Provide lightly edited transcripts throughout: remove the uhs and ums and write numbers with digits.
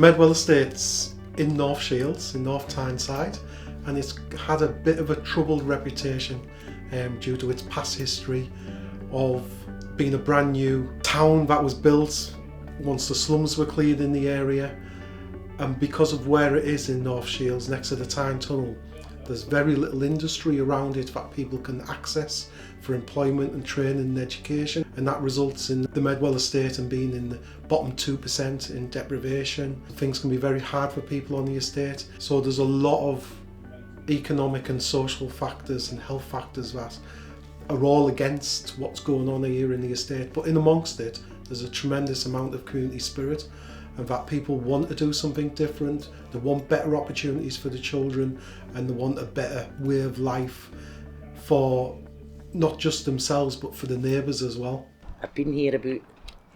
Medwell Estate's in North Shields, in North Tyneside, and it's had a bit of a troubled reputation due to its past history of being a brand new town that was built once the slums were cleared in the area. And because of where it is in North Shields, next to the Tyne Tunnel, there's very little industry around it that people can access for employment and training and education, and that results in the Medwell Estate and being in the bottom 2% in deprivation. Things can be very hard for people on the estate, so there's a lot of economic and social factors and health factors that are all against what's going on here in the estate, but in amongst it there's a tremendous amount of community spirit, and that people want to do something different, they want better opportunities for the children, and they want a better way of life for not just themselves but for the neighbours as well. I've been here about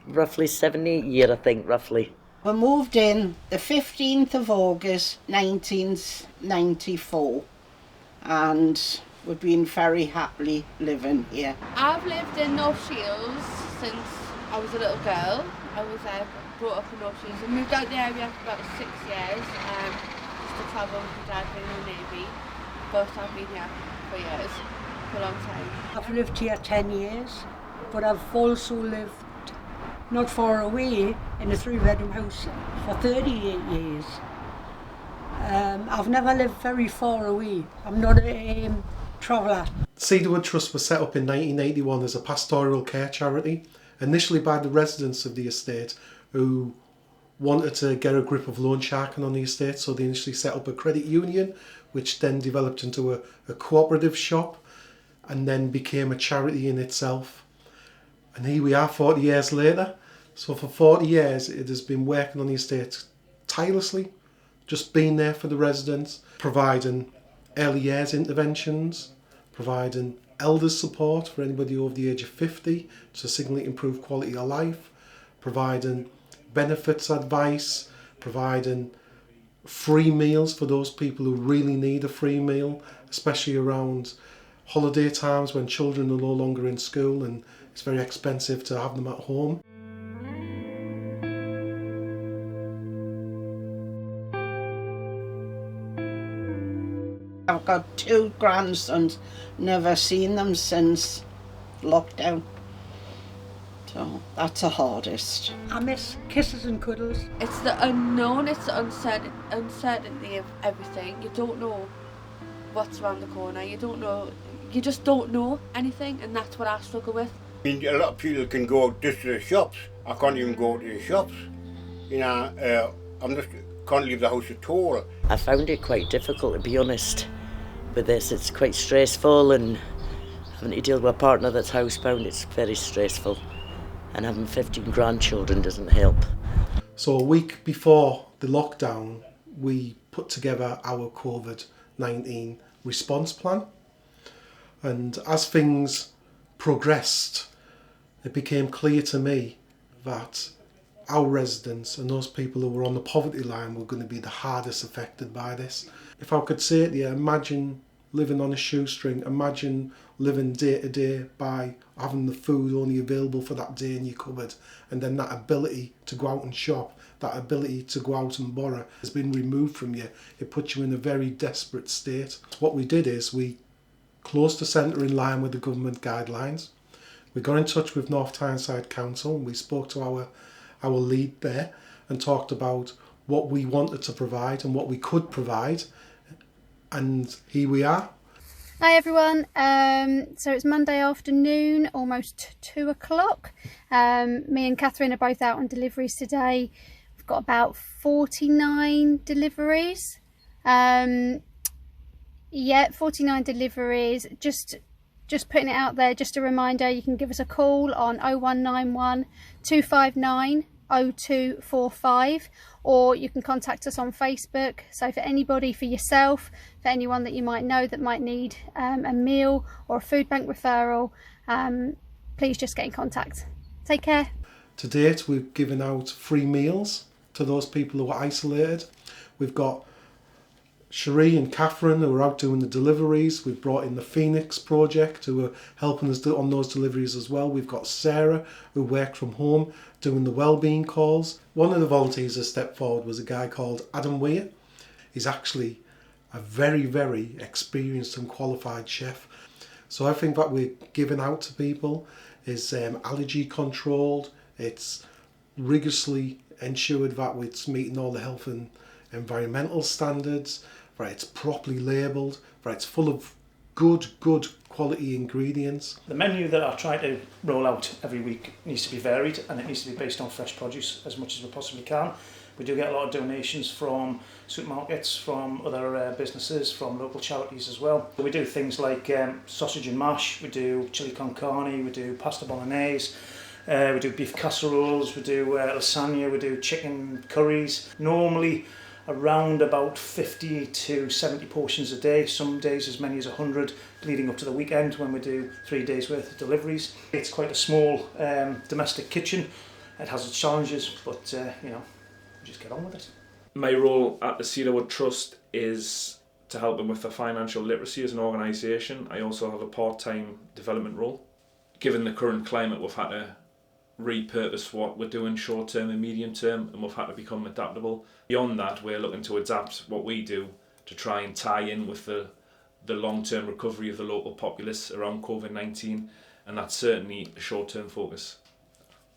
roughly 7-8 years, I think, roughly. We moved in the 15th of August 1994 and we've been very happily living here. I've lived in North Shields since I was a little girl. I was brought up in North Shields and moved out the area for about 6 years just to travel with my dad being in the Navy, but I've been here for years, for a long time. I've lived here 10 years, but I've also lived not far away in a 3-bedroom house for 38 years. I've never lived very far away. I'm not a traveller. Cedarwood Trust was set up in 1981 as a pastoral care charity, initially by the residents of the estate who wanted to get a grip of loan sharking on the estate, so they initially set up a credit union, which then developed into a cooperative shop and then became a charity in itself. And here we are 40 years later. So for 40 years it has been working on the estate tirelessly, just being there for the residents, providing early years interventions, providing elders support for anybody over the age of 50 to significantly improve quality of life, providing benefits advice, providing free meals for those people who really need a free meal, especially around holiday times when children are no longer in school and it's very expensive to have them at home. I've got 2 grandsons, never seen them since lockdown. So that's the hardest. I miss kisses and cuddles. It's the unknown, it's the uncertainty of everything. You don't know what's around the corner, you just don't know anything, and that's what I struggle with. I mean, a lot of people can go just to the shops. I can't even go to the shops. You know, can't leave the house at all. I found it quite difficult, to be honest, with this. It's quite stressful, and having to deal with a partner that's housebound, it's very stressful. And having 15 grandchildren doesn't help. So a week before the lockdown, we put together our COVID-19 response plan. And as things progressed, it became clear to me that our residents and those people who were on the poverty line were going to be the hardest affected by this. If I could say it to you, imagine living on a shoestring, imagine living day to day by having the food only available for that day in your cupboard, and then that ability to go out and shop, that ability to go out and borrow has been removed from you. It puts you in a very desperate state. What we did is we closed the centre in line with the government guidelines. We got in touch with North Tyneside Council and we spoke to our lead there and talked about what we wanted to provide and what we could provide, and here we are. Hi everyone, so it's Monday afternoon, almost 2 o'clock. Me and Catherine are both out on deliveries today. We've got about 49 deliveries. 49 deliveries. Just putting it out there, just a reminder, you can give us a call on 0191 259 0245, or you can contact us on Facebook. So for anybody, for yourself, for anyone that you might know that might need a meal or a food bank referral, please just get in contact. Take care. To date, we've given out free meals to those people who are isolated. We've got Cherie and Catherine, who are out doing the deliveries. We've brought in the Phoenix Project, who are helping us on those deliveries as well. We've got Sarah, who worked from home, doing the wellbeing calls. One of the volunteers that stepped forward was a guy called Adam Weir. He's actually a very, very experienced and qualified chef. So I think what we're giving out to people is allergy controlled. It's rigorously ensured that it's meeting all the health and environmental standards, right? It's properly labelled, right? It's full of good quality ingredients. The menu that I try to roll out every week needs to be varied, and it needs to be based on fresh produce as much as we possibly can. We do get a lot of donations from supermarkets, from other businesses, from local charities as well. We do things like sausage and mash, we do chili con carne, we do pasta bolognese, we do beef casseroles, we do lasagna, we do chicken curries. Normally around about 50 to 70 portions a day, some days as many as 100, leading up to the weekend when we do 3 days worth of deliveries. It's quite a small domestic kitchen. It has its challenges, but you know, just get on with it. My role at the Cedarwood Trust is to help them with their financial literacy as an organisation. I also have a part-time development role. Given the current climate, we've had to repurpose what we're doing short term and medium term, and we've had to become adaptable. Beyond that, we're looking to adapt what we do to try and tie in with the long-term recovery of the local populace around COVID-19, and that's certainly a short-term focus.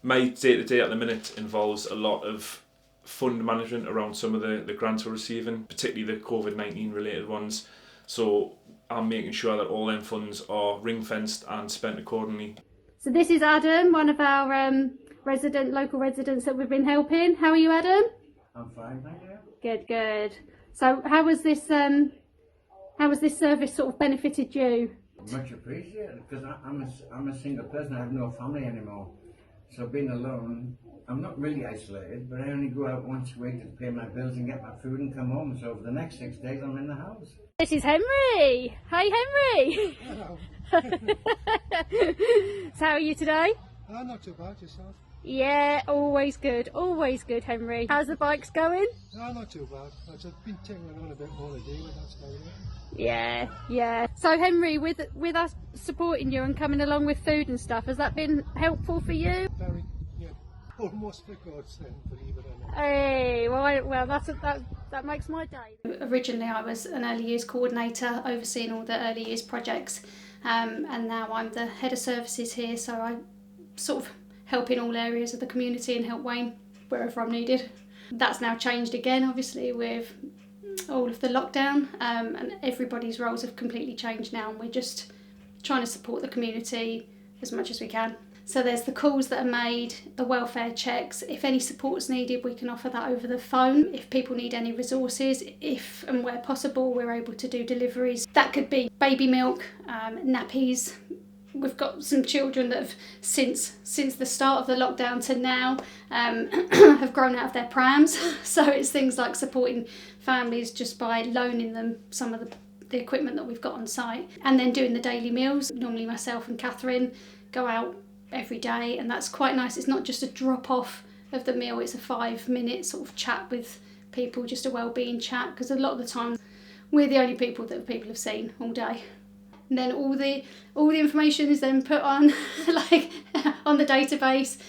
My day-to-day at the minute involves a lot of fund management around some of the grants we're receiving, particularly the COVID-19 related ones. So I'm making sure that all them funds are ring-fenced and spent accordingly. So this is Adam, one of our local residents that we've been helping. How are you, Adam? I'm fine, thank you. Good. So how was this service sort of benefited you? Much appreciated, because I'm a single person. I have no family anymore. So being alone, I'm not really isolated, but I only go out once a week to pay my bills and get my food and come home. So for the next 6 days, I'm in the house. This is Henry. Hey, Henry. Hello. So how are you today? Not too bad, yourself? Yeah, always good, Henry. How's the bikes going? No, not too bad. I've just been taking on a bit more to do, but that's about it. Yeah. So Henry, with us supporting you and coming along with food and stuff, has that been helpful for you? Very, yeah. Almost a godsend, believe it or not. Hey, well, that makes my day. Originally, I was an early years coordinator, overseeing all the early years projects, and now I'm the head of services here. So I sort of help in all areas of the community and help Wayne wherever I'm needed. That's now changed again, obviously, with all of the lockdown, and everybody's roles have completely changed now, and we're just trying to support the community as much as we can. So there's the calls that are made, the welfare checks. If any support's needed, we can offer that over the phone. If people need any resources, if and where possible, we're able to do deliveries. That could be baby milk, nappies. We've got some children that have, since the start of the lockdown to now, have grown out of their prams. So it's things like supporting families just by loaning them some of the equipment that we've got on site. And then doing the daily meals. Normally myself and Catherine go out every day, and that's quite nice. It's not just a drop off of the meal, it's a 5-minute sort of chat with people, just a wellbeing chat, because a lot of the time we're the only people that people have seen all day. And then all the information is then put on on the database,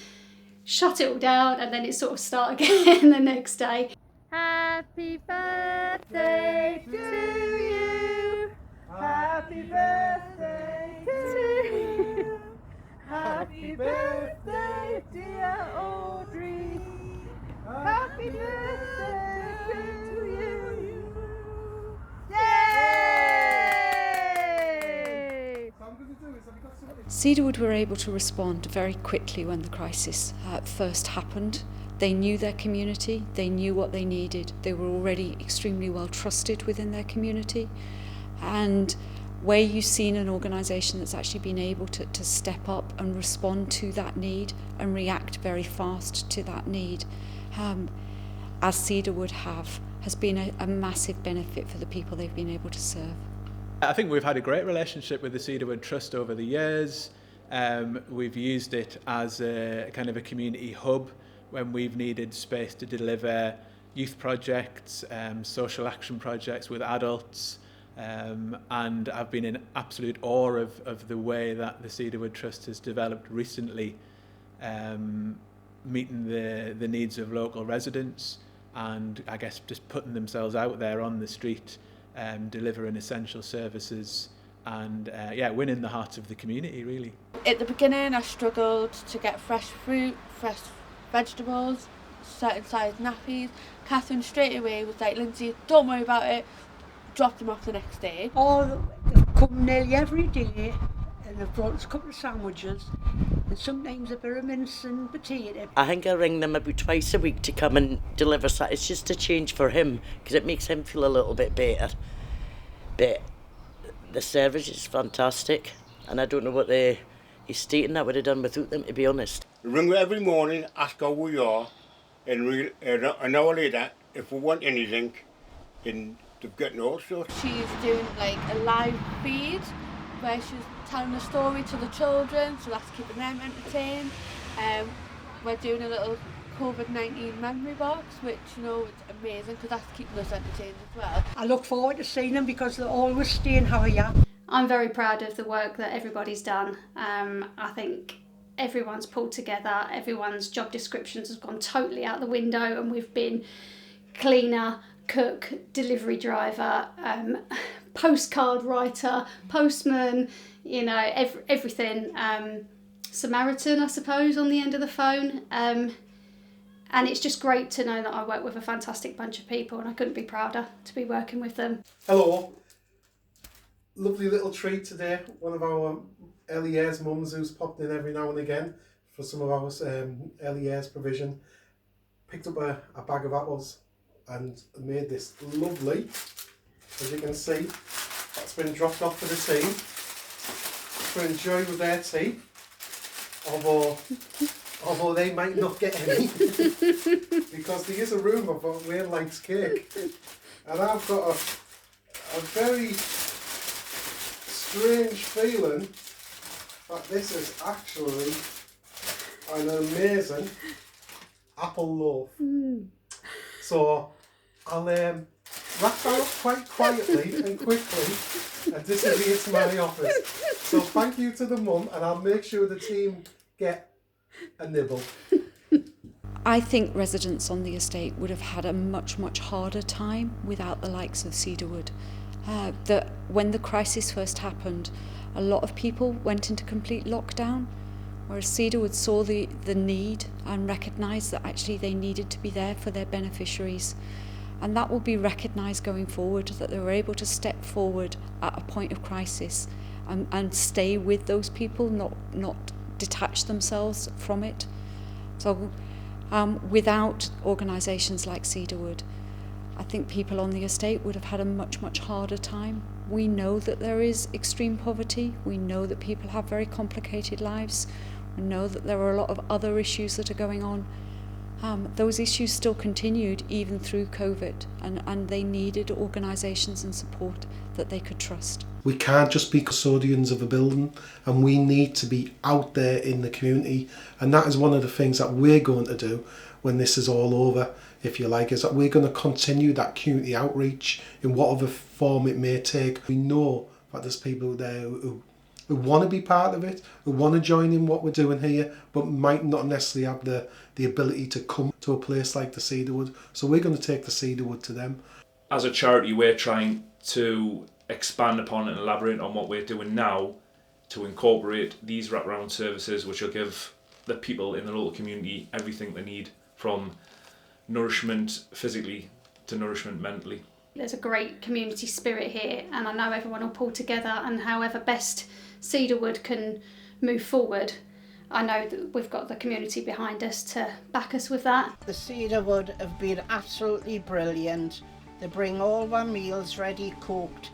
shut it all down, and then it sort of start again the next day. Happy birthday to you. Happy birthday to you. Happy birthday, dear Audrey. Happy birthday to you. Yay! Cedarwood were able to respond very quickly when the crisis first happened. They knew their community, they knew what they needed. They were already extremely well trusted within their community. And where you've seen an organisation that's actually been able to step up and respond to that need and react very fast to that need, as Cedarwood has been a massive benefit for the people they've been able to serve. I think we've had a great relationship with the Cedarwood Trust over the years. We've used it as a kind of a community hub when we've needed space to deliver youth projects, social action projects with adults, and I've been in absolute awe of the way that the Cedarwood Trust has developed recently, meeting the needs of local residents, and I guess just putting themselves out there on the street, delivering essential services, and winning the hearts of the community, really. At the beginning I struggled to get fresh fruit, fresh vegetables, certain size nappies. Catherine straight away was like, Lindsay, don't worry about it, dropped them off the next day. Oh, they've come nearly every day and they've brought us a couple of sandwiches and sometimes a bit of mince and potato. I think I ring them about twice a week to come and deliver. It's just a change for him because it makes him feel a little bit better. But the service is fantastic, and I don't know what the estate I would have done without them, to be honest. We ring her every morning, ask how we are, and an hour later, if we want anything, then they've got all sorts. She's doing like a live feed where she's telling a story to the children, so that's keeping them entertained. We're doing a little COVID-19 memory box, which, you know, is amazing because that's keeping us entertained as well. I look forward to seeing them because they always stay and have a yap. I'm very proud of the work that everybody's done. I think everyone's pulled together, everyone's job descriptions has gone totally out the window, and we've been cleaner, cook, delivery driver, postcard writer, postman, you know, everything. Samaritan, I suppose, on the end of the phone. And it's just great to know that I work with a fantastic bunch of people, and I couldn't be prouder to be working with them. Hello. Lovely little treat today. One of our early years mums who's popped in every now and again for some of our early years provision picked up a bag of apples and made this lovely, as you can see, that's been dropped off for the team to enjoy with their tea, although they might not get any because there is a rumour about Wayne likes cake, and I've got a very strange feeling that this is actually an amazing apple loaf. So I'll wrap that up quite quietly and quickly and disappear to my office. So thank you to the mum, and I'll make sure the team get a nibble. I think residents on the estate would have had a much, much harder time without the likes of Cedarwood. When the crisis first happened, a lot of people went into complete lockdown, whereas Cedarwood saw the need and recognised that actually they needed to be there for their beneficiaries. And that will be recognised going forward, that they were able to step forward at a point of crisis and stay with those people, not detach themselves from it. So without organisations like Cedarwood, I think people on the estate would have had a much, much harder time. We know that there is extreme poverty. We know that people have very complicated lives. We know that there are a lot of other issues that are going on. Those issues still continued even through COVID, and they needed organisations and support that they could trust. We can't just be custodians of a building, and we need to be out there in the community, and that is one of the things that we're going to do when this is all over, if you like, is that we're going to continue that community outreach in whatever form it may take. We know that there's people there who want to be part of it, who want to join in what we're doing here, but might not necessarily have the ability to come to a place like the Cedarwood. So we're going to take the Cedarwood to them. As a charity, we're trying to expand upon and elaborate on what we're doing now to incorporate these wraparound services, which will give the people in the local community everything they need, from nourishment physically to nourishment mentally. There's a great community spirit here, and I know everyone will pull together, and however best Cedarwood can move forward, I know that we've got the community behind us to back us with that. The Cedarwood have been absolutely brilliant. They bring all our meals ready cooked,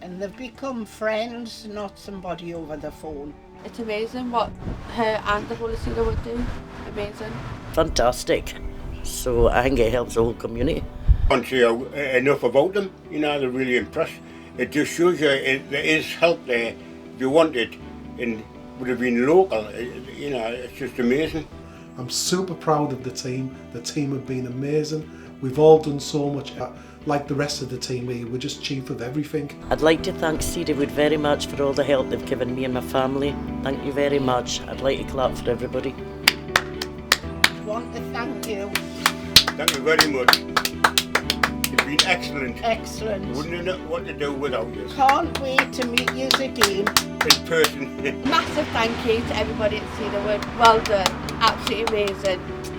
and they've become friends, not somebody over the phone. It's amazing what her and the whole of Cedarwood do. Amazing. Fantastic. So I think it helps the whole community. I can't say enough about them, you know, they're really impressed. It just shows you there is help there if you want it, and would have been local, you know, it's just amazing. I'm super proud of the team. The team have been amazing. We've all done so much. Like the rest of the team here, we're just chief of everything. I'd like to thank Cedarwood very much for all the help they've given me and my family. Thank you very much. I'd like to clap for everybody. I want to thank you. Thank you very much. You've been excellent. Excellent. Wouldn't know what to do without you. Can't wait to meet you again. In person. Massive thank you to everybody at Cedarwood. Well done. Absolutely amazing.